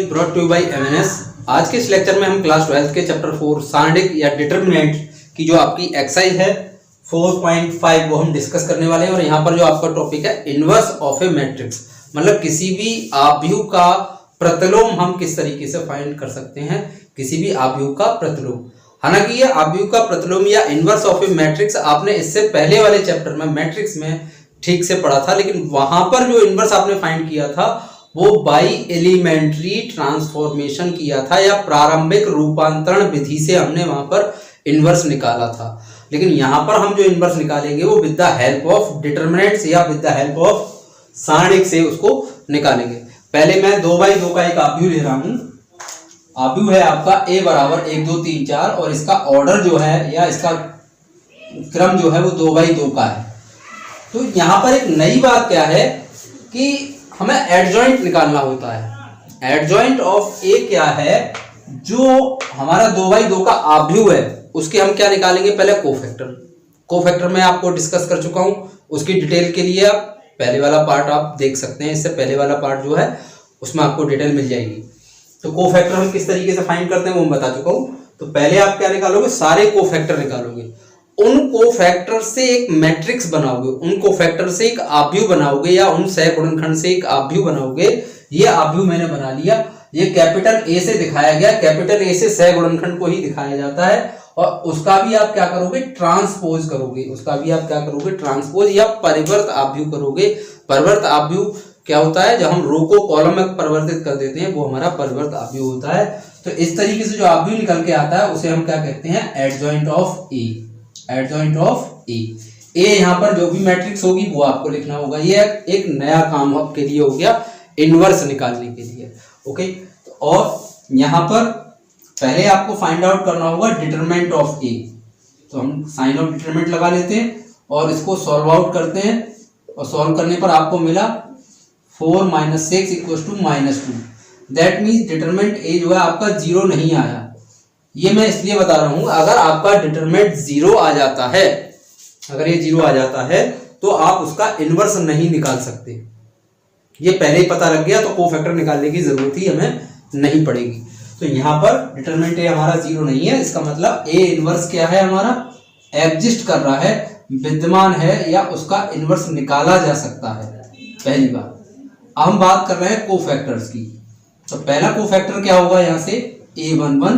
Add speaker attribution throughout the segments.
Speaker 1: Brought two by MNS। आज के इस लेक्चर में हम क्लास 12 के चैप्टर 4 सारणिक या डिटरमिनेंट की जो आपकी एक्सरसाइज है 4.5 वो हम डिस्कस करने वाले हैं। और यहाँ पर जो आपका टॉपिक है इनवर्स ऑफ ए मैट्रिक्स, मतलब किसी भी आव्यूह का प्रतिलोम हम किस तरीके से फाइंड कर सकते हैं, किसी भी आव्यूह का प्रतिलोम। हालांकि ये आव्यूह का प्रतिलोम या इनवर्स ऑफ ए मैट्रिक्स आपने इससे पहले वाले चैप्टर में मैट्रिक्स में ठीक से पढ़ा था, लेकिन वहां पर जो इनवर्स आपने फाइंड किया था वो बाई एलिमेंट्री ट्रांसफॉर्मेशन किया था या प्रारंभिक रूपांतरण विधि से हमने वहां पर इनवर्स निकाला था। लेकिन यहां पर हम जो इनवर्स निकालेंगे वो with the help of determinants या विद द हेल्प ऑफ सारणिक से उसको निकालेंगे। पहले मैं 2x2 का एक आव्यूह ले रहा हूं। आव्यूह है आपका a बराबर 1 2 3 4 और इसका ऑर्डर जो है या इसका क्रम जो है वो 2x2 का है। तो यहां पर एक नई बात क्या है कि हमें एडजॉइंट निकालना होता है। एडजॉइंट ऑफ ए क्या है, जो हमारा 2x2 का आव्यूह है उसके हम क्या निकालेंगे, पहले कोफैक्टर। कोफैक्टर में आपको डिस्कस कर चुका हूं, उसकी डिटेल के लिए आप पहले वाला पार्ट आप देख सकते हैं। इससे पहले वाला पार्ट जो है उसमें आपको डिटेल मिल जाएगी। तो कोफैक्टर हम किस तरीके से फाइंड करते हैं वो मैं बता चुका हूं। तो पहले आप क्या निकालोगे, सारे कोफैक्टर निकालोगे, उन कोफैक्टर से एक मैट्रिक्स बनाओगे, उन कोफैक्टर से एक आव्यूह बनाओगे या उन सहगुणनखंड से एक आव्यूह बनाओगे। ये आव्यूह मैंने बना लिया, ये कैपिटल ए से दिखाया गया। कैपिटल ए से सहगुणनखंड को ही दिखाया जाता है और उसका भी आप क्या करोगे, ट्रांसपोज करोगे। उसका भी आप क्या करोगे, ट्रांसपोज या परिवर्त आव्यूह करोगे। परिवर्त आव्यूह क्या होता है, जब हम रो को कॉलम में परिवर्तित कर देते हैं वो हमारा परिवर्त आव्यूह होता है। तो इस तरीके से जो आव्यूह निकल के आता है उसे हम क्या कहते हैं, adjoint of A. Adjoint of A. A यहाँ पर जो भी मैट्रिक्स होगी वो आपको लिखना होगा। ये एक नया काम आपके लिए हो गया इनवर्स निकालने के लिए। ओके, और यहाँ पर पहले आपको फाइंड आउट करना होगा डिटरमिनेंट ऑफ ए। तो हम साइन ऑफ डिटरमिनेंट लगा लेते हैं और इसको सॉल्व आउट करते हैं। और सॉल्व करने पर आपको मिला 4 - 6 = -2। दैट मीन्स डिटरमिनेंट ए जो है आपका 0 नहीं आया। ये मैं इसलिए बता रहा हूं, अगर आपका डिटरमिनेंट 0 आ जाता है, अगर ये 0 आ जाता है तो आप उसका इनवर्स नहीं निकाल सकते। ये पहले ही पता लग गया तो कोफैक्टर निकालने की जरूरत ही हमें नहीं पड़ेगी। तो यहां पर डिटरमिनेंट ए हमारा 0 नहीं है, इसका मतलब ए इनवर्स क्या है, हमारा एग्जिस्ट कर रहा है, विद्यमान है या उसका इनवर्स निकाला जा सकता है। पहली बात। अब हम बात कर रहे हैं कोफैक्टर्स की। तो पहला कोफैक्टर क्या होगा, यहां से a11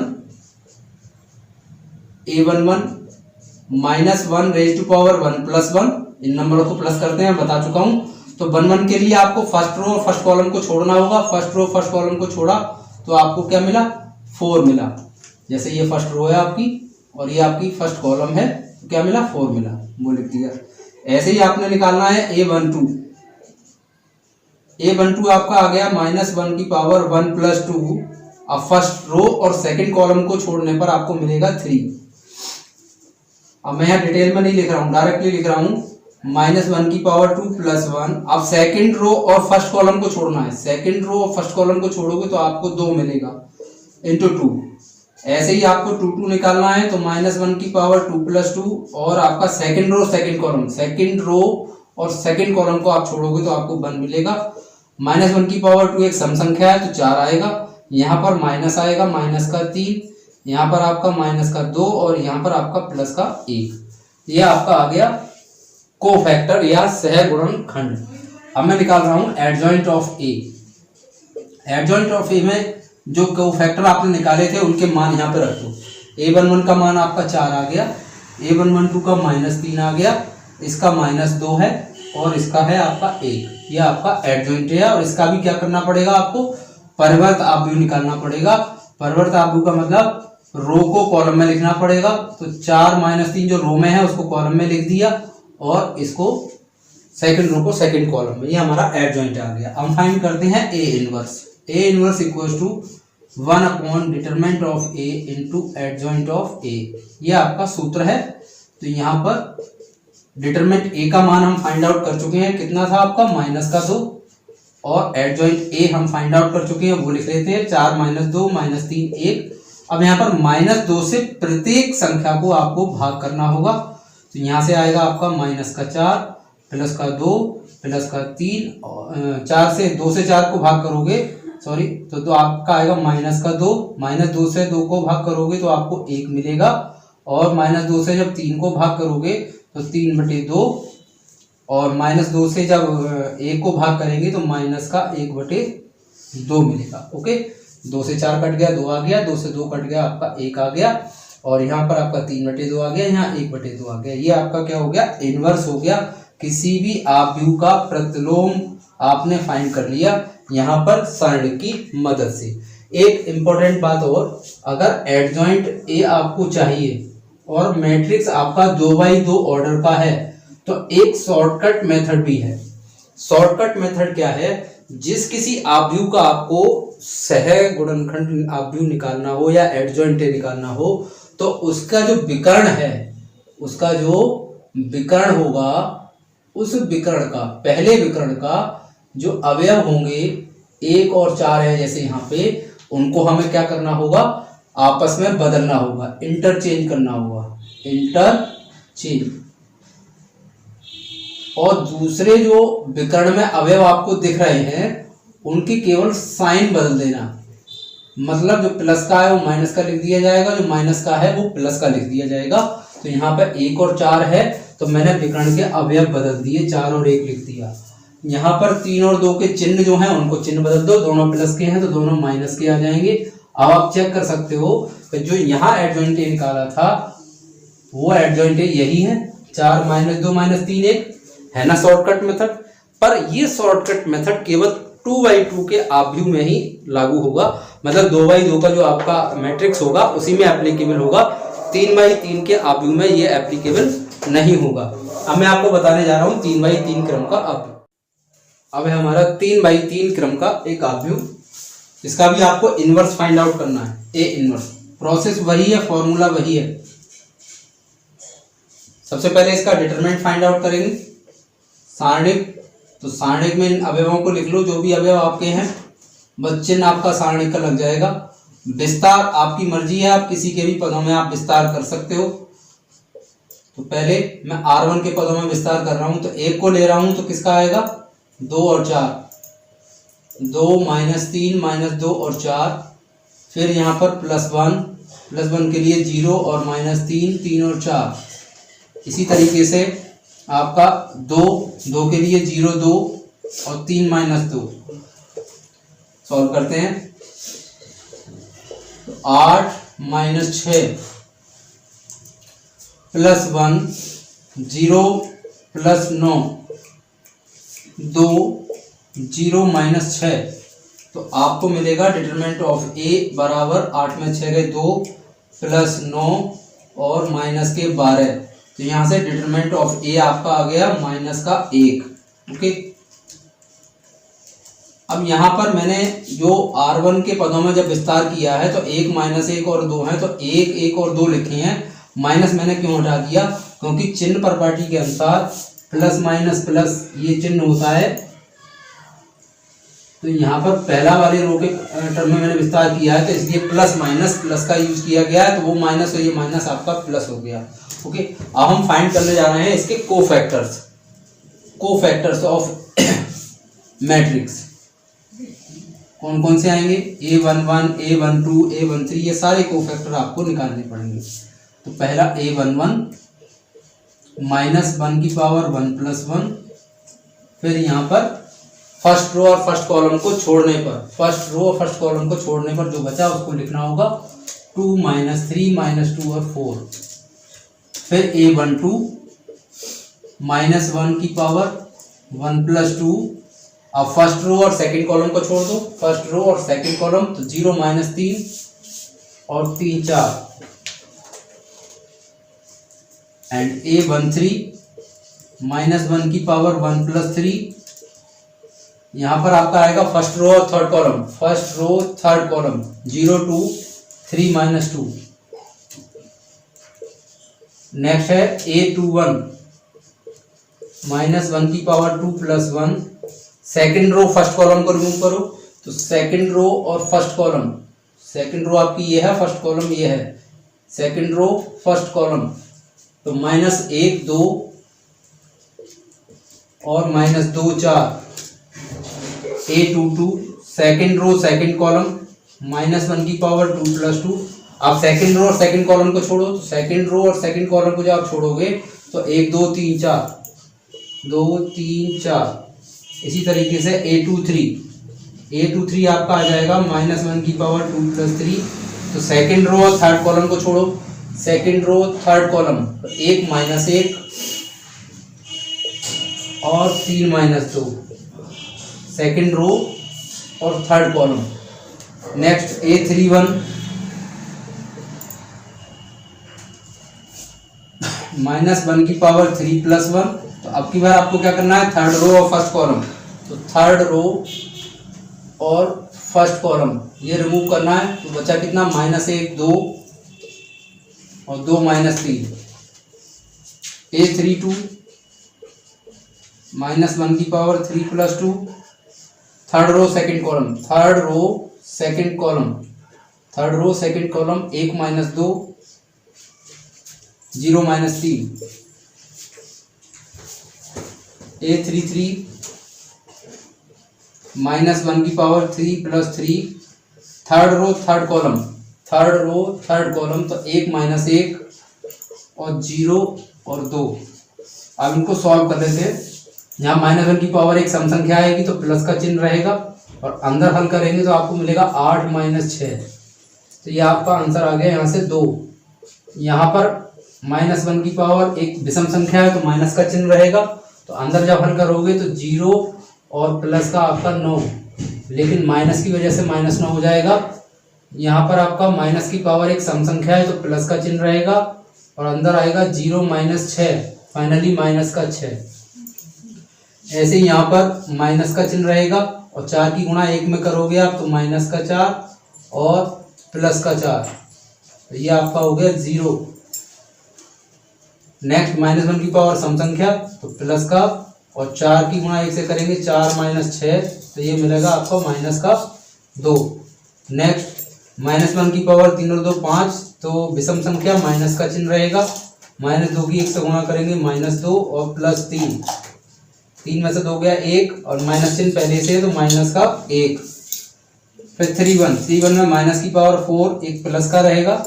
Speaker 1: -1 raised to power 1 + 1। इन नंबरों को प्लस करते हैं, बता चुका हूं। तो 1 1 के लिए आपको फर्स्ट रो और फर्स्ट कॉलम को छोड़ना होगा। फर्स्ट रो फर्स्ट कॉलम को छोड़ा तो आपको क्या मिला, 4 मिला। जैसे ये फर्स्ट रो है आपकी और ये आपकी फर्स्ट कॉलम है, तो क्या मिला, 4 मिला, वो लिख दिया। ऐसे ही आपने निकालना है a12। a12 आपका आ गया -1 की पावर 1 + 2। अब फर्स्ट रो और सेकंड कॉलम को छोड़ने पर आपको मिलेगा 3। अब मैं यहाँ डिटेल में नहीं लिख रहा हूँ, डायरेक्टली लिख रहा हूँ -1 की पावर 2 + 1। अब सेकंड रो और फर्स्ट कॉलम को छोड़ना है। सेकंड रो और फर्स्ट कॉलम को छोड़ोगे तो आपको 2 मिलेगा × 2। ऐसे ही आपको 2 2 निकालना है तो -1 की पावर 2 + 2 और आपका second row second column, second row और सेकंड कॉलम को आप छोड़ोगे तो आपको 1 मिलेगा। -1 की पावर 2 एक सम संख्या है तो 4 आएगा। यहाँ पर माइनस आएगा, -3, यहाँ पर आपका -2 और यहाँ पर आपका +1। ये आपका आ गया कोफैक्टर या सहगुणनखंड। अब मैं निकाल रहा हूं adjoint of A. Adjoint of A में जो कोफैक्टर आपने निकाले थे उनके मान यहाँ पे रख दो। a11 का मान आपका 4 आ गया, a112 का -3 आ गया, इसका -2 है और इसका है आपका 1। ये आपका एडजॉइंट है और इसका भी क्या करना पड़ेगा, आपको परिवर्त आव्यूह निकालना पड़ेगा। परिवर्त आव्यूह का मतलब रो को कॉलम में लिखना पड़ेगा। तो 4 - 3 जो रो में है उसको कॉलम में लिख दिया और इसको सेकंड रो को सेकंड कॉलम में। ये हमारा एडजॉइंट आ गया। हम फाइंड करते हैं A inverse. A inverse = 1 determinant of A into adjoint of A. ये आपका सूत्र है। तो यहाँ पर डिटरमिनेंट ए का मान हम फाइंड आउट कर चुके हैं, कितना था आपका, -2 और एडजॉइंट ए हम फाइंड आउट कर चुके हैं, वो लिख लेते हैं 4 - 2 -3 1। अब यहाँ पर -2 से प्रत्येक संख्या को आपको भाग करना होगा। तो यहाँ से आएगा आपका -4 +2 +3। 4 से 2 से 4 को भाग करोगे सॉरी, तो आपका आएगा -2, -2 से 2 को भाग करोगे तो आपको 1 मिलेगा, और -2 से जब 3 को भाग करोगे तो 3/2, और -2 से जब 1 को भाग करेंगे तो -1/2 मिलेगा। ओके, 2 से 4 कट गया, 2 आ गया, 2 से 2 कट गया, आपका 1 आ गया, और यहाँ पर आपका 3/2 आ गया, यहाँ 1/2 आ गया। ये आपका क्या हो गया, इनवर्स हो गया। किसी भी आव्यूह का प्रतिलोम आपने फाइंड कर लिया यहाँ पर सारणिक की मदद से। एक इंपॉर्टेंट बात और, अगर एडजॉइंट ए आपको चाहिए और मैट्रिक्स आपका 2x2 ऑर्डर का है तो एक शॉर्टकट मेथड भी है। शॉर्टकट मेथड क्या है, जिस किसी आव्यूह का आपको सह गुणनखंड आव्यूह निकालना हो या एडजॉइंट ए निकालना हो तो उसका जो विकर्ण है, उसका जो विकर्ण होगा, उस विकर्ण का, पहले विकर्ण का जो अवयव होंगे 1 और 4 है जैसे यहाँ पे, उनको हमें क्या करना होगा, आपस में बदलना होगा, इंटरचेंज करना होगा, इंटरचेंज। और दूसरे जो विकर्ण में अवयव आपको दिख रहे हैं उनकी केवल साइन बदल देना, मतलब जो प्लस का है वो माइनस का लिख दिया जाएगा, जो माइनस का है वो प्लस का लिख दिया जाएगा। तो यहाँ पर 1 और 4 है तो मैंने विकर्ण के अवयव बदल दिए, 4 और 1 लिख दिया। यहाँ पर 3 और 2 के चिन्ह जो हैं उनको चिन्ह बदल दो, दोनों प्लस के हैं तो दोनों माइनस के आ जाएंगे। अब आप चेक कर सकते हो कि जो यहाँ एडजॉइंट ए निकाला था वो एडजॉइंट ए यही है, 4 - 2 - 3 1 है ना शॉर्टकट मेथड। पर ये शॉर्टकट मेथड केवल 2x2 के आव्यूह में ही लागू होगा, मतलब 2x2 का जो आपका मैट्रिक्स होगा उसी में एप्लीकेबल होगा, 3x3 के आव्यूह में ये एप्लीकेबल नहीं होगा। अब मैं आपको बताने जा रहा हूँ 3x3 क्रम का आव्यूह। अब है हमारा 3x3 क्रम का एक आव्यूह, इसका भी आपको इनवर्स फाइंड आउट करना है, ए इनवर्स। प्रोसेस वही है, फॉर्मूला वही है। सबसे पहले इसका डिटरमिनेंट फाइंड आउट करेंगे, सारणिक। तो सारणिक में इन अवयवों को लिख लो, जो भी अवयव आपके हैं, बस चिन्ह आपका सारणिक का लग जाएगा। विस्तार आपकी मर्जी है, आप किसी के भी पदों में आप विस्तार कर सकते हो। तो पहले मैं R1 के पदों में विस्तार कर रहा हूं, तो 1 को ले रहा हूं तो किसका आएगा, 2 और 4, 2 - 3 - 2 और 4, फिर यहाँ पर +1 के लिए 0 और -3 3 और 4। इसी तरीके से आपका 2 के लिए 0 2 और 3 - 2 सॉल्व करते हैं। तो 8 - 6 +1 0 +9 2 0 - 6। तो आपको मिलेगा डिटरमिनेंट ऑफ ए बराबर 8 में 6 गए 2 +9 और -12। तो यहाँ से डिटरमिनेंट ऑफ ए आपका आ गया -1। ओके, अब यहाँ पर मैंने जो R1 के पदों में जब विस्तार किया है तो 1 - 1 और 2 है, तो 1 1 और 2 लिखे हैं। माइनस मैंने क्यों हटा दिया, क्योंकि चिन्ह प्रॉपर्टी के अनुसार प्लस माइनस प्लस ये चिन्ह होता है। तो यहाँ पर पहला वाले रो के टर्म में मैंने विस्तार किया है तो इसलिए प्लस माइनस प्लस का यूज किया गया है, तो वो माइनस और ये माइनस आपका प्लस हो गया। ओके, अब हम फाइंड करने जा रहे हैं इसके कोफैक्टर्स ऑफ मैट्रिक्स। कौन कौन से आएंगे, A11 A12 A13, ये सारे कोफैक्टर आपको निकालने पड़ेंगे। तो पहला A11 -1 की पावर 1 + 1, फिर यहाँ पर फर्स्ट रो और फर्स्ट कॉलम को छोड़ने पर, फर्स्ट रो और फर्स्ट कॉलम को छोड़ने पर जो बचा उसको लिखना होगा 2 - 3 -2 और 4। फिर A12 -1 की पावर 1 + 2। अब फर्स्ट रो और सेकंड कॉलम को छोड़ दो, फर्स्ट रो और सेकंड कॉलम, तो 0 - 3 और 3 4। एंड A13 -1 की पावर 1 + 3। यहां पर आपका आएगा फर्स्ट रो और third column, first row third column 0 2 3 -2। Next है A21 -1 की power 2 + 1। Second row first column को रिमूव करो, तो सेकंड रो और फर्स्ट कॉलम, सेकंड रो आपकी ये है, फर्स्ट कॉलम ये है, सेकंड रो फर्स्ट कॉलम, तो -1 2 और -2 4। A22 second row second column -1 की पावर 2 + 2। आप सेकंड रो और सेकंड कॉलम को छोड़ो, तो सेकंड रो और सेकंड कॉलम को जब आप छोड़ोगे तो 1 2 3 4 2 3 4। इसी तरीके से A23 आपका आ जाएगा -1 की पावर 2 + 3। तो सेकंड रो और थर्ड कॉलम को छोड़ो, सेकंड रो थर्ड कॉलम 1 -1 और 3 - 2 सेकंड रो और थर्ड कॉलम। नेक्स्ट A31 -1 की पावर 3 + 1। तो अब की बार आपको क्या करना है, थर्ड रो और फर्स्ट कॉलम, तो थर्ड रो और फर्स्ट कॉलम ये रिमूव करना है। तो बचा कितना, -1 2 और 2 -3। A32 -1 की power 3 + 2 third row second column, third row second column 1 - 2 0 -3। A33 -1 की power 3 + 3 third row third column तो 1 -1 और 0 और 2। अब इनको सॉल्व कर लेते हैं। यहाँ -1 की पावर एक सम संख्या आएगी तो प्लस का चिन्ह रहेगा, और अंदर हल करेंगे तो आपको मिलेगा 8 - 6। तो ये आपका आंसर आ गया यहाँ से 2। यहाँ पर -1 की पावर एक विषम संख्या है तो माइनस का चिन्ह रहेगा, तो अंदर जब हल करोगे तो 0 और प्लस का आपका 9, लेकिन माइनस की वजह से -9 हो जाएगा। यहाँ पर आपका माइनस की पावर एक सम संख्या है तो प्लस का चिन्ह रहेगा, और अंदर आएगा 0 - 6, फाइनली माइनस का 6। ऐसे ही यहाँ पर माइनस का चिन्ह रहेगा, और 4 की गुणा 1 में करोगे आप तो माइनस का 4 और प्लस का 4, तो ये आपका हो गया 0। नेक्स्ट -1 की पावर सम संख्या तो प्लस का, और 4 की गुणा 1 से करेंगे 4 - 6, तो ये मिलेगा आपको -2। नेक्स्ट -1 की पावर 3 और 2 5, तो विषम संख्या माइनस का चिन्ह रहेगा, -2 की 1 से गुणा करेंगे -2 और +3, 3 में से 2 गया 1 और माइनस चिन्ह पहले से है तो -1। फिर 3 में माइनस की पावर 4 एक प्लस का रहेगा,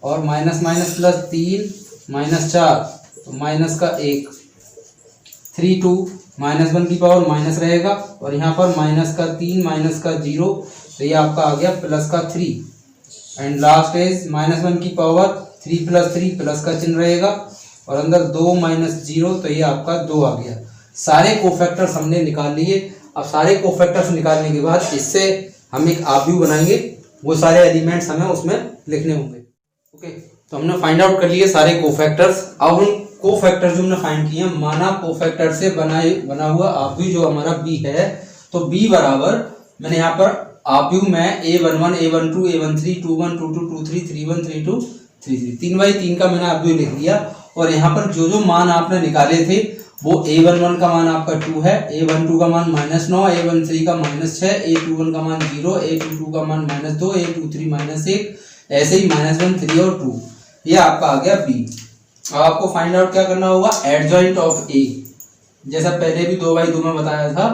Speaker 1: और माइनस +3 -4 तो -1। 3 -1 की पावर माइनस रहेगा, और यहाँ पर -3 -0, तो ये आपका आ गया +3। एंड लास्ट इज -1 की पावर 3 + 3 प्लस का चिन्ह रहेगा, और अंदर 2 - 0, तो ये आपका 2 आ गया। सारे कोफैक्टर्स हमने निकाल लिए। अब सारे कोफैक्टर्स निकालने के बाद इससे हम एक आव्यूह बनाएंगे, वो सारे एलिमेंट्स हमें उसमें लिखने होंगे। ओके, तो हमने फाइंड आउट कर लिए सारे कोफैक्टर्स। अब उन कोफैक्टर जो हमने फाइंड किए, माना कोफैक्टर से बना हुआ आव्यूह जो हमारा B है, तो B बराबर मैंने यहाँ पर आव्यूह में A11 A12 A13 21 22 23 31 32 33 3/3 का मैंने आव्यूह लिख दिया। और यहाँ पर जो जो मान आपने निकाले थे वो A11 का मान आपका 2 है, A12 का मान -9, A13 का -6, A21 का मान 0, A22 का मान -2, A23 -1, ऐसे ही -1 3 और 2, ये आपका आ गया B। अब आपको फाइंड आउट क्या करना होगा, एडजॉइंट ऑफ A। जैसा पहले भी 2/2 में बताया था,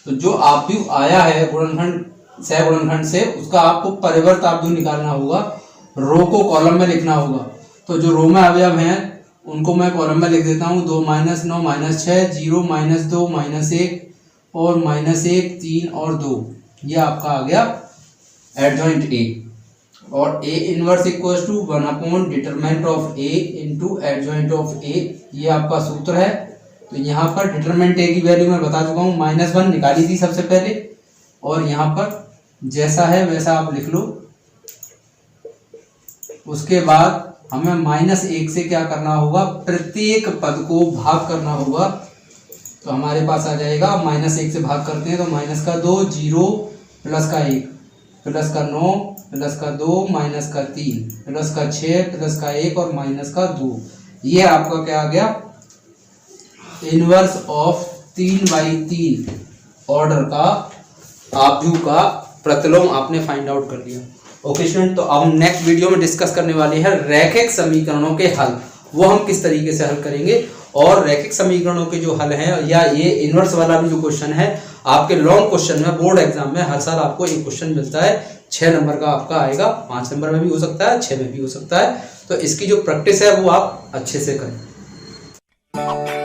Speaker 1: तो जो आव्यूह आया है गुणनखंड सह गुणनखंड से, उसका आपको परिवर्त आव्यूह निकालना होगा, रो को कॉलम में लिखना होगा। तो जो रो में अवयव हैं उनको मैं कॉलम में लिख देता हूँ, 2 - 9 -6 0 -2 -1 और -1 3 और 2, ये आपका आ गया एडजॉइंट A। और A inverse equals to 1 determinant of A into adjoint of A, ये आपका सूत्र है। तो यहाँ पर डिटरमिनेंट A की वैल्यू मैं बता चुका हूँ, -1 निकाली थी सबसे पहले, और यहाँ पर जैसा है वैसा आप लिख लो। उसके बाद हमें -1 से क्या करना होगा, प्रत्येक पद को भाग करना होगा। तो हमारे पास आ जाएगा, -1 से भाग करते हैं तो -2 0 +1 +9 +2 -3 +6 +1 और -2, ये आपका क्या आ गया, इनवर्स ऑफ 3/3 ऑर्डर का आव्यूह का प्रतिलोम आपने फाइंड आउट कर लिया। ओके स्टूडेंट, तो अब हम नेक्स्ट वीडियो में डिस्कस करने वाले हैं रैखिक समीकरणों के हल, वो हम किस तरीके से हल करेंगे, और रैखिक समीकरणों के जो हल हैं या ये इनवर्स वाला भी जो क्वेश्चन है आपके लॉन्ग क्वेश्चन में बोर्ड एग्जाम में हर साल आपको एक क्वेश्चन मिलता है 6 नंबर का आपका आएगा, 5 नंबर में भी हो सकता है, 6 में भी हो सकता है। तो इसकी जो प्रैक्टिस है वो आप अच्छे से करें।